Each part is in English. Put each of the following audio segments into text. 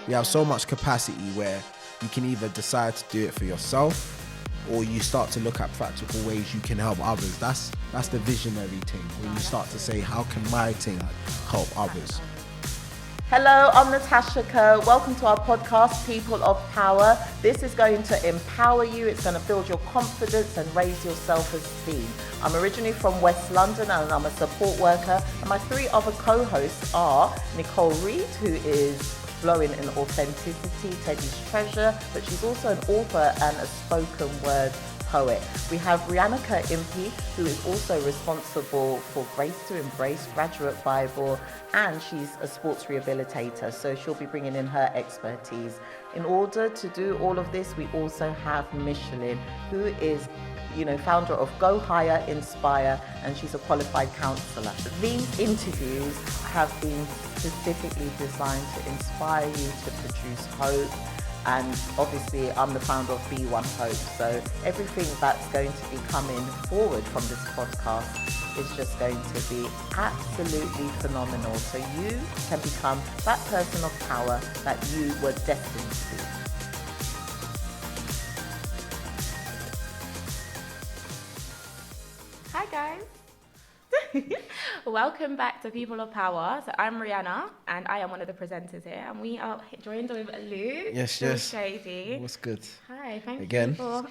You have so much capacity where you can either decide to do it for yourself, or you start to look at practical ways you can help others. That's the visionary thing, when you start to say, how can my thing help others? Hello, I'm Natasha Kerr. Welcome to our podcast, People of Power. This is going to empower you. It's going to build your confidence and raise your self-esteem. I'm originally from West London and I'm a support worker. And my three other co-hosts are Nicole Reed, who is flowing in authenticity, Teddy's treasure, but she's also an author and a spoken word poet. We have Rianna Kerr-Impey, who is also responsible for Grace to Embrace Graduate Bible, and she's a sports rehabilitator, so she'll be bringing in her expertise. In order to do all of this, we also have Michelin, who is founder of Go Higher, Inspire, and she's a qualified counsellor. These interviews have been specifically designed to inspire you to produce hope. And obviously, I'm the founder of Be1 Hope. So everything that's going to be coming forward from this podcast is just going to be absolutely phenomenal. So you can become that person of power that you were destined to be. Hi guys. Welcome back to People of Power. So I'm Rianna and I am one of the presenters here, and we are joined with Luke. Still Shadey. What's good? Hi, thank Again. you for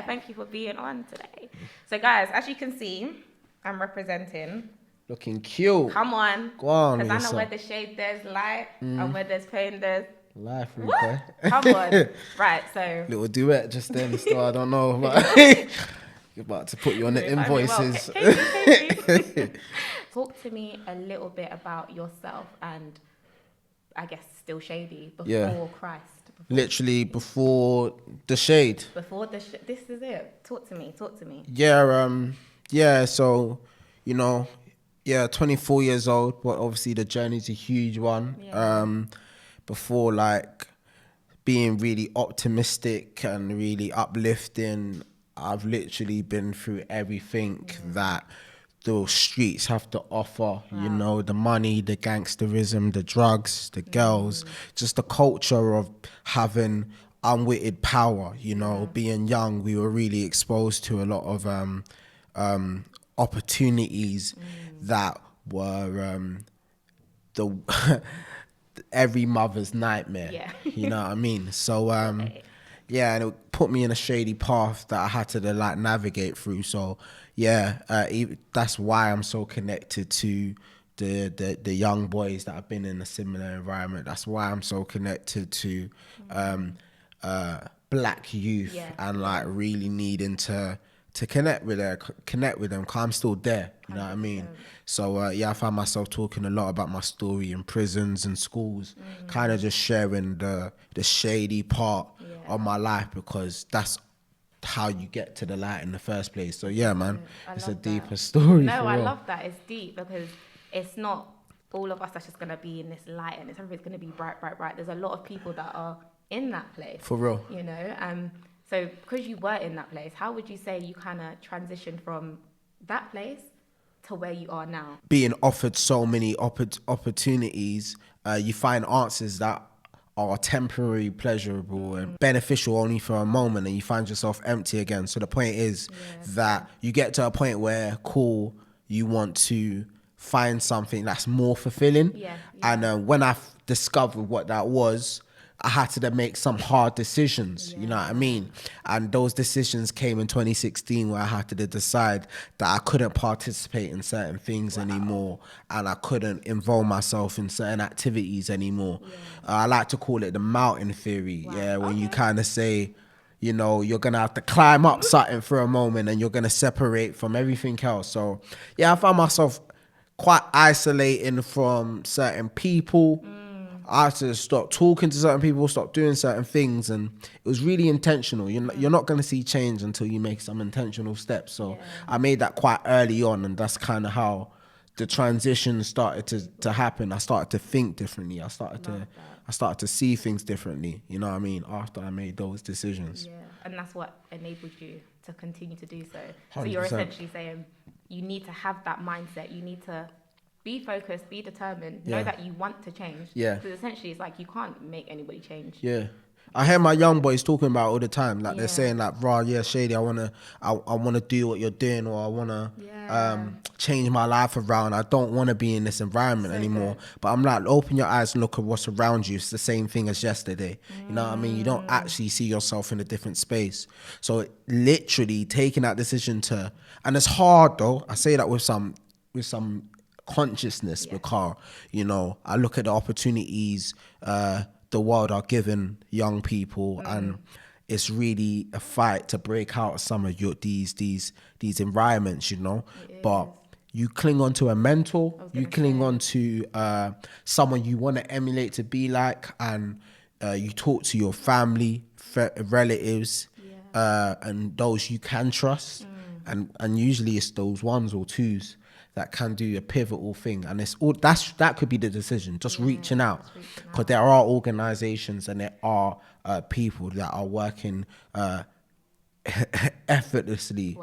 thank you for being on today. So guys, as you can see, I'm representing. Looking cute. Come on. Go on. Because I know where the shade there's light and where there's pain there's life. Come on. Right, so little duet just then. Still, I don't know, but you're about to put you on the invoices. Talk to me a little bit about yourself and I guess Still Shadey before Christ. Literally before the shade. Before the this is it. Talk to me. Yeah. So, 24 years old, but obviously the journey's a huge one. Yeah. Before like being really optimistic and really uplifting, I've literally been through everything that the streets have to offer. Wow. The money, the gangsterism, the drugs, the girls, just the culture of having unwitted power. Being young, we were really exposed to a lot of opportunities that were every mother's nightmare. Yeah. You know what I mean? So yeah, and it put me in a shady path that I had to navigate through. So that's why I'm so connected to the young boys that have been in a similar environment. That's why I'm so connected to black youth and really needing to connect with them, because I'm still there. You know what I mean? So I found myself talking a lot about my story in prisons and schools, kind of just sharing the shady part of my life, because that's how you get to the light in the first place. So yeah, man, it's a deeper story. No, I love that. It's deep because it's not all of us that's just gonna be in this light and everything's gonna be bright. There's a lot of people that are in that place. For real. So because you were in that place, how would you say you kind of transitioned from that place to where you are now? Being offered so many opportunities, you find answers that are temporary, pleasurable and beneficial only for a moment, and you find yourself empty again. So the point is that you get to a point where you want to find something that's more fulfilling. And when I discovered what that was, I had to then make some hard decisions, you know what I mean? And those decisions came in 2016, where I had to decide that I couldn't participate in certain things anymore, and I couldn't involve myself in certain activities anymore. I like to call it the mountain theory, when you kind of say, you're going to have to climb up something for a moment and you're going to separate from everything else. So, I found myself quite isolating from certain people. I had to stop talking to certain people, stop doing certain things, and it was really intentional. You're not going to see change until you make some intentional steps. So I made that quite early on, and that's kind of how the transition started to happen. I started to think differently. I started to see things differently, you know what I mean, after I made those decisions. Yeah, and that's what enabled you to continue to do so. 100%. So you're essentially saying you need to have that mindset. You need to be focused, be determined, know that you want to change. Yeah. Because essentially it's like you can't make anybody change. Yeah. I hear my young boys talking about it all the time. Like they're saying like, "Rah, yeah, Shady, I wanna do what you're doing, or I wanna change my life around. I don't wanna be in this environment anymore." Good. But I'm like, open your eyes and look at what's around you. It's the same thing as yesterday. You know what I mean? You don't actually see yourself in a different space. So literally taking that decision to, and it's hard though. I say that with some consciousness, because you know, I look at the opportunities the world are giving young people, and it's really a fight to break out of some of these environments, you know. But you cling on to a mentor, you cling on to someone you want to emulate to be like, and you talk to your family, relatives, and those you can trust, and usually it's those ones or twos that can do a pivotal thing. And it's all that could be the decision, just reaching out, because there are organizations and there are people that are working effortlessly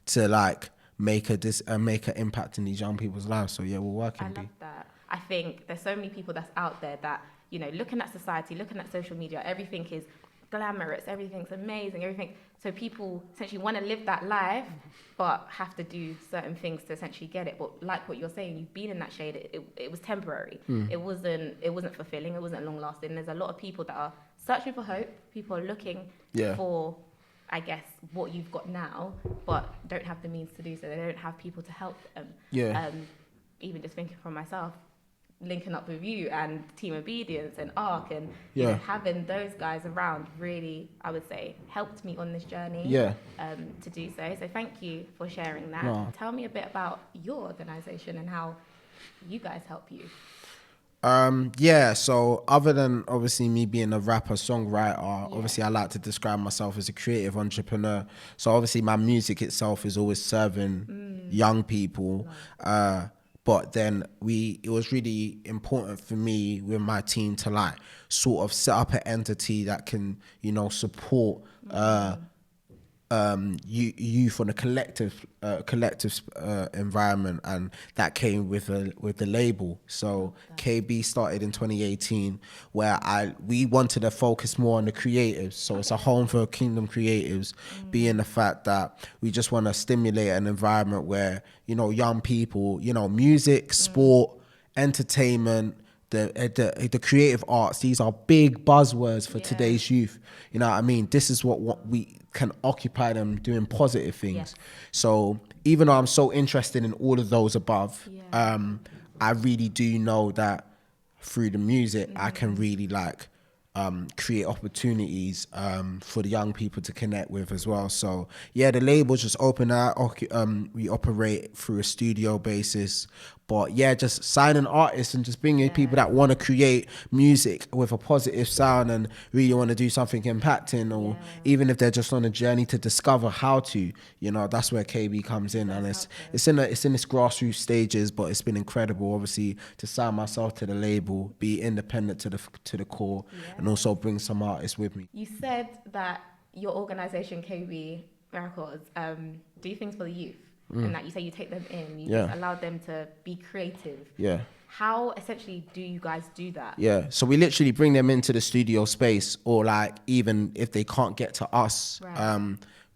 to like make an impact in these young people's lives. So yeah, we're working. I love that. I think there's so many people that's out there that, you know, looking at society, looking at social media, everything is glamorous, everything's amazing, everything. So people essentially want to live that life, but have to do certain things to essentially get it. But like what you're saying, you've been in that shade. It was temporary. It wasn't fulfilling. It wasn't long lasting. There's a lot of people that are searching for hope. People are looking for, I guess, what you've got now, but don't have the means to do so. They don't have people to help them. Even just thinking for myself, linking up with you and Team Obedience and ARC and you know, having those guys around really, I would say, helped me on this journey to do so. So thank you for sharing that. No. Tell me a bit about your organisation and how you guys help you. So other than obviously me being a rapper, songwriter, obviously I like to describe myself as a creative entrepreneur. So obviously my music itself is always serving young people. But then it was really important for me with my team to like sort of set up an entity that can, you know, support youth on a collective environment, and that came with the label. So KB started in 2018, where we wanted to focus more on the creatives. So it's a home for Kingdom creatives, being the fact that we just want to stimulate an environment where, you know, young people, you know, music, sport, entertainment, the creative arts, these are big buzzwords for today's youth. You know what I mean? This is what we can occupy them doing positive things. So even though I'm so interested in all of those above, I really do know that through the music I can really like create opportunities for the young people to connect with as well. So yeah, the label's just open out. We operate through a studio basis, but yeah, just signing artists and just bringing people that want to create music with a positive sound and really want to do something impacting, or even if they're just on a journey to discover how to, you know, that's where KB comes in. And it's in its grassroots stages, but it's been incredible, obviously, to sign myself to the label, be independent to the core, and also bring some artists with me. You said that your organization KB Records do things for the youth. And that you say you take them in, you just allow them to be creative. How essentially do you guys do that? So we literally bring them into the studio space, or like even if they can't get to us,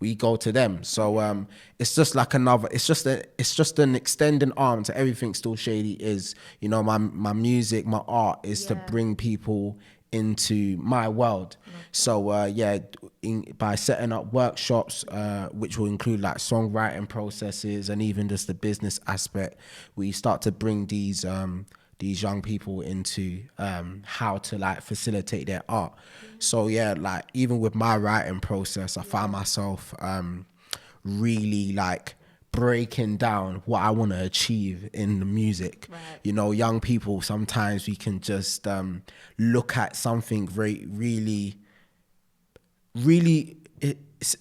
we go to them. So it's just like it's just an extending arm to everything Still Shadey is. You know, my music, my art is to bring people into my world. So by setting up workshops, which will include like songwriting processes and even just the business aspect, we start to bring these young people into how to like facilitate their art. So yeah, like even with my writing process, I find myself really like breaking down what I want to achieve in the music. You know, young people, sometimes we can just look at something really it's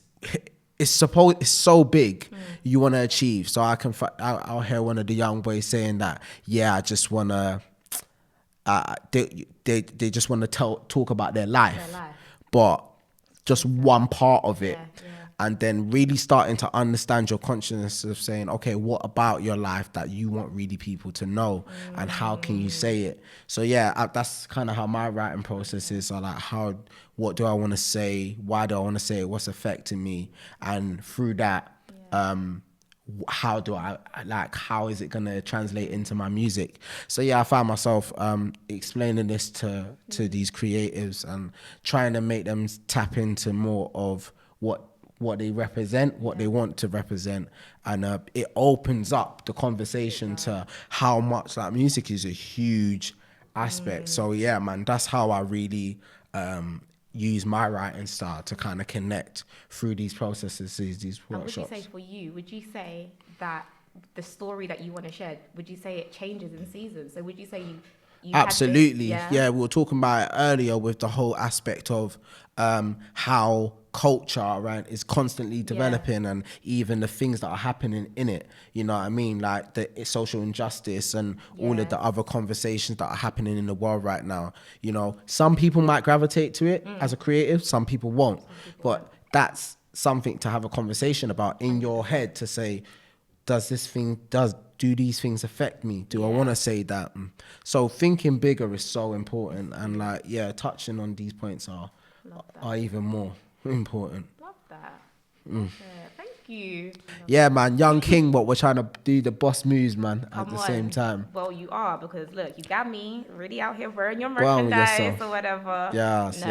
so big, you want to achieve. So I'll hear one of the young boys saying that, I just want to they just want to talk about their life, but just one part of it. and then really starting to understand your consciousness of saying, okay, what about your life that you want really people to know, and how can you say it? So yeah, that's kind of how my writing process is. So like, what do I want to say? Why do I want to say it? What's affecting me? And through that, how is it going to translate into my music? So yeah, I found myself explaining this to these creatives and trying to make them tap into more of what they represent, what they want to represent, and it opens up the conversation to how much like music is a huge aspect. So yeah, man, that's how I really use my writing style to kind of connect through these processes, these workshops. And would you say for you, would you say that the story that you want to share, would you say it changes in seasons? So would you say you absolutely, yeah, we were talking about it earlier with the whole aspect of how culture, right, is constantly developing, and even the things that are happening in it, you know what I mean, like the social injustice and all of the other conversations that are happening in the world right now. You know, some people might gravitate to it as a creative, some people won't, but that's something to have a conversation about in your head, to say, do these things affect me? Do I want to say that? So thinking bigger is so important, and like, touching on these points are even more important. Love that. Thank you. Yeah, man, young king, but we're trying to do the boss moves, man, at the same time. Well, you are, because look, you got me really out here wearing your merchandise or whatever. Yes.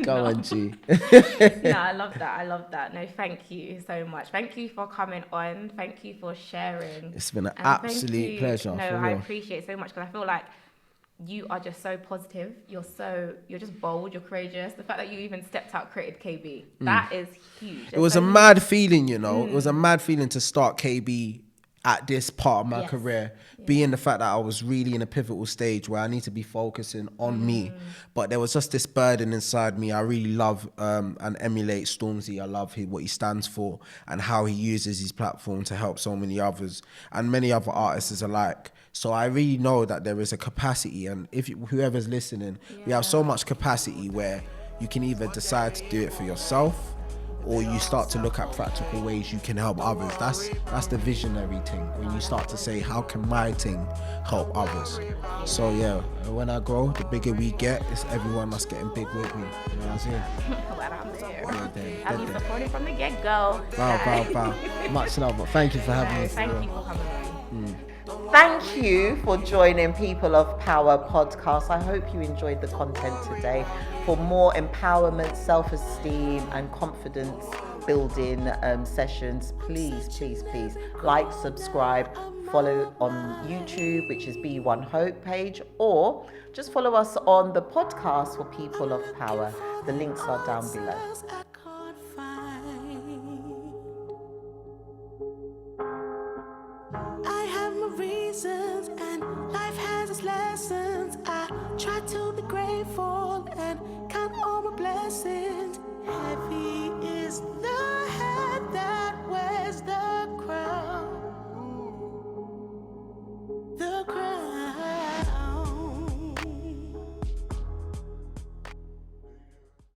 Go on, G. No, I love that. No, thank you so much. Thank you for coming on. Thank you for sharing. It's been an absolute pleasure. No, I appreciate it so much, because I feel like you are just so positive. You're just bold. You're courageous. The fact that you even stepped out, created KB, that is huge. It was a mad feeling, you know. It was a mad feeling to start KB at this part of my career, being the fact that I was really in a pivotal stage where I need to be focusing on me. But there was just this burden inside me. I really love and emulate Stormzy. I love what he stands for and how he uses his platform to help so many others and many other artists alike. So I really know that there is a capacity, and whoever's listening, we have so much capacity where you can either decide to do it for yourself, or you start to look at practical ways you can help others. That's the visionary thing, when you start to say, how can my thing help others? So yeah, when I grow, the bigger we get, it's everyone that's getting big with me. You know what I'm saying? Well, I'm there. I'll be supported from the get-go. Wow. Much love, but thank you for having me. Thank you for coming on. Thank you for joining People of Power podcast. I hope you enjoyed the content today. For more empowerment, self-esteem and confidence building sessions, please like, subscribe, follow on YouTube, which is B1 Hope page, or just follow us on the podcast for People of Power. The links are down below. And life has its lessons. I try to be grateful and count all my blessings.